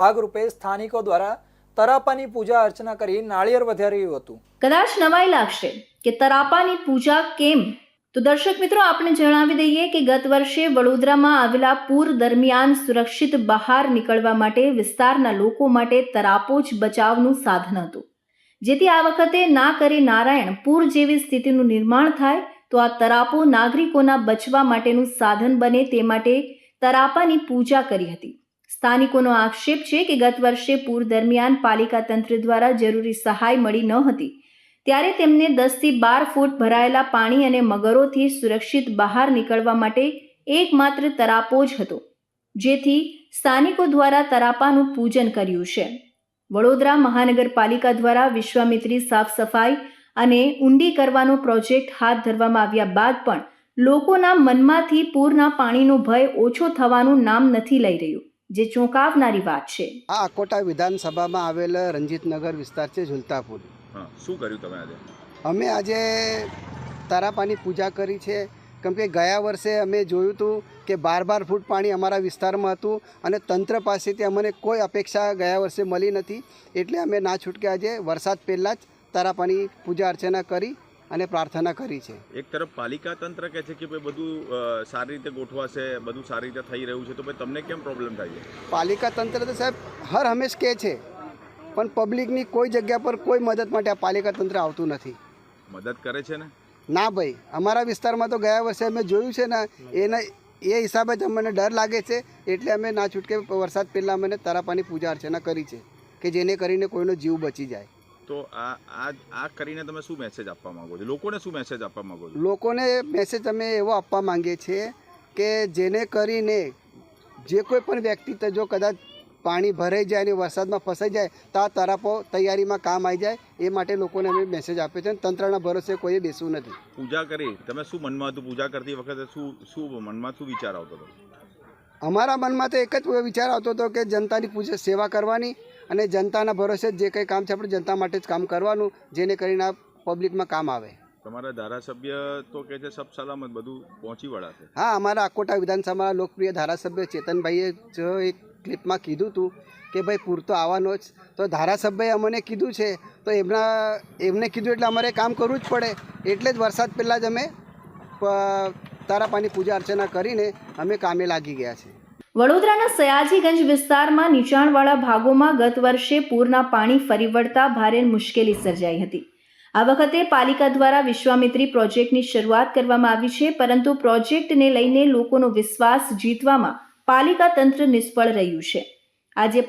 ભાગરૂપે સ્થાનિકો દ્વારા તરાપાની પૂજા અર્ચના કરી નાળિયેર વધાર્યું હતું. કદાચ નવાઈ લાગશે કે તરાપાની પૂજા કેમ, તો દર્શક મિત્રો આપણે જણાવી દઈએ કે ગત વર્ષે વડોદરામાં આવેલા પૂર દરમિયાન સુરક્ષિત બહાર નીકળવા માટે વિસ્તારના લોકો માટે તરાપો જ બચાવનું સાધન હતું, જેથી આ વખતે ના કરે નારાયણ પૂર જેવી સ્થિતિનું નિર્માણ થાય તો આ તરાપો નાગરિકોના બચવા માટેનું સાધન બને તે માટે તરાપાની પૂજા કરી હતી. સ્થાનિકોનો આક્ષેપ છે કે ગત વર્ષે પૂર દરમિયાન પાલિકા તંત્ર દ્વારા જરૂરી સહાય મળી ન હતી, ત્યારે તેમને 10 થી 12 ફૂટ ભરાયેલા પાણી અને મગરોથી સુરક્ષિત બહાર નીકળવા માટે એકમાત્ર તરાપો જ હતો, જેથી સ્થાનિકો દ્વારા તરાપાનું પૂજન કર્યું છે. વડોદરા મહાનગરપાલિકા દ્વારા વિશ્વામિત્રી સાફ સફાઈ અને ઊંડી કરવાનો પ્રોજેક્ટ હાથ ધરવામાં આવ્યા બાદ પણ લોકોના મનમાંથી પૂરના પાણીનો ભય ઓછો થવાનું નામ નથી લઈ રહ્યું, જે ચોંકાવનારી વાત છે. આ અકોટા વિધાનસભામાં આવેલ રંજીતનગર વિસ્તાર છે, ઝુલતાપુર. શું કર્યું તમે આજે? અમે આજે તરાપાની પૂજા કરી છે, કેમ કે ગયા વર્ષે અમે જોયું હતું કે 12 ફૂટ પાણી અમારા વિસ્તારમાં હતું અને તંત્ર પાસેથી અમને કોઈ અપેક્ષા ગયા વર્ષે મળી નથી, એટલે અમે ના છૂટકે આજે વરસાદ પહેલાં જ તરાપાની પૂજા અર્ચના કરી અને પ્રાર્થના કરી છે. એક તરફ પાલિકા તંત્ર કહે છે કે ભાઈ બધું સારી રીતે ગોઠવાશે, બધું સારી રીતે થઈ રહ્યું છે, તો ભાઈ તમને કેમ પ્રોબ્લેમ થાય છે? પાલિકા તંત્ર તો સાહેબ હર હંમેશ કહે છે, પણ પબ્લિકની કોઈ જગ્યા પર કોઈ મદદ માટે આ પાલિકા તંત્ર આવતું નથી. મદદ કરે છે ને? ના ભાઈ, અમારા વિસ્તારમાં તો ગયા વર્ષે અમે જોયું છે ને, એ હિસાબે જ અમને ડર લાગે છે, એટલે અમે ના છૂટકે વરસાદ પહેલાં અમે તરાપાની પૂજા અર્ચના કરી છે કે જેને કરીને કોઈનો જીવ બચી જાય. તો આ કરીને તમે શું મેસેજ આપવા માંગો છો? લોકોને શું મેસેજ આપવા માંગો છો? લોકોને મેસેજ અમે એવો આપવા માંગીએ છીએ કે જેને કરીને જે કોઈ પણ વ્યક્તિ જો કદાચ પાણી ભરાઈ જાય અને વરસાદમાં ફસાઈ જાય તો આ તરાપો તૈયારીમાં કામ આવી જાય, એ માટે લોકોને અમે મેસેજ આપીએ છીએ. તંત્રના ભરોસે કોઈએ બેસવું નથી. પૂજા કરી તમે શું મનમાં હતું? પૂજા કરતી વખતે શું મનમાં શું વિચાર આવતો હતો? અમારા મનમાં તો એક જ વિચાર આવતો હતો કે જનતાની પૂજા સેવા કરવાની અને જનતાના ભરોસે જે કંઈ કામ છે આપણે જનતા માટે જ કામ કરવાનું, જેને કરીને આ પબ્લિકમાં કામ આવે. તમારા ધારાસભ્ય તો કહે છે સબ સલામત બધું પહોંચી વળાશે. હા, અમારા અકોટા વિધાનસભાના લોકપ્રિય ધારાસભ્ય ચેતનભાઈએ જો એક ક્લિપમાં કીધું હતું કે ભાઈ પૂર તો આવવાનો જ, તો ધારાસભ્યએ અમને કીધું છે તો એમને કીધું એટલે અમારે કામ કરવું જ પડે, એટલે જ વરસાદ પહેલાં જ અમે તરાપાની પૂજા અર્ચના કરીને અમે કામે લાગી ગયા છે. વડોદરાના સયાજીગંજ વિસ્તારમાં નીચાણવાળા ભાગોમાં ગત વર્ષે પૂરના પાણી ફરી વળતા ભારે મુશ્કેલી સર્જાઈ હતી. આ વખતે પાલિકા દ્વારા વિશ્વામિત્રી પ્રોજેક્ટની શરૂઆત કરવામાં આવી છે, પરંતુ પ્રોજેક્ટને લઈને લોકોનો વિશ્વાસ જીતવામાં પાલિકા તંત્ર નિષ્ફળ રહ્યું છે. આજે